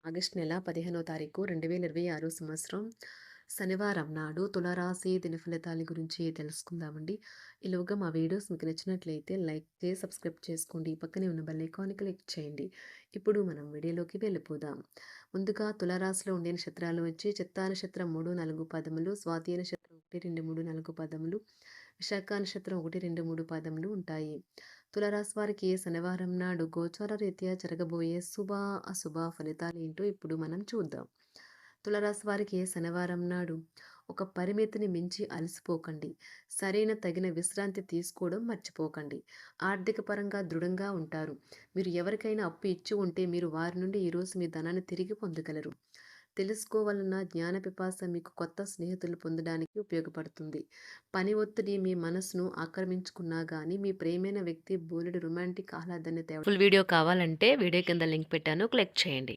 August నెల 15వ తారీఖు 2026 సంవత్సరం శనివారం నాడు తులారాశి దిన ఫలితాల గురించి తెలుసుకుందామండి. ఈలోగా మా వీడియోస్ మీకు నచ్చినట్లయితే లైక్ చేసి సబ్స్క్రైబ్ చేసుకోండి. పక్కనే ఉన్న బెల్ ఐకాన్ని క్లిక్ చేయండి. ఇప్పుడు మనం వీడియోలోకి వెళ్ళిపోదాం. ముందుగా తులారాశిలో ఉండే నక్షత్రాలు వచ్చి చిత్తా నక్షత్రం 3, 4 పదములు, స్వాతి నక్షత్రం 1, 2, 3, 4 పదములు, విశాఖ నక్షత్రం 1, 2, 3 పదములు ఉంటాయి. తులారాశి వారికి శనివారం నాడు గోచార రీత్యా జరగబోయే శుభ అశుభ ఫలితాలు ఏంటో ఇప్పుడు మనం చూద్దాం. తులారాశి వారికి శనివారం నాడు ఒక పరిమితిని మించి అలసిపోకండి. సరైన తగిన విశ్రాంతి తీసుకోవడం మర్చిపోకండి. ఆర్థిక పరంగా దృఢంగా ఉంటారు. మీరు ఎవరికైనా అప్పు ఇచ్చి ఉంటే మీరు వారి నుండి ఈరోజు మీ ధనాన్ని తిరిగి పొందగలరు. తెలుసుకోవాలన్న జ్ఞాన పిపాస మీకు కొత్త స్నేహితులు పొందడానికి ఉపయోగపడుతుంది. పని ఒత్తిడి మీ మనసును ఆక్రమించుకున్నా గానీ మీ ప్రియమైన వ్యక్తి బోలెడు రొమాంటిక్ ఆహ్లాదాన్ని తేవడం. ఫుల్ వీడియో కావాలంటే వీడియో కింద లింక్ పెట్టాను, క్లిక్ చేయండి.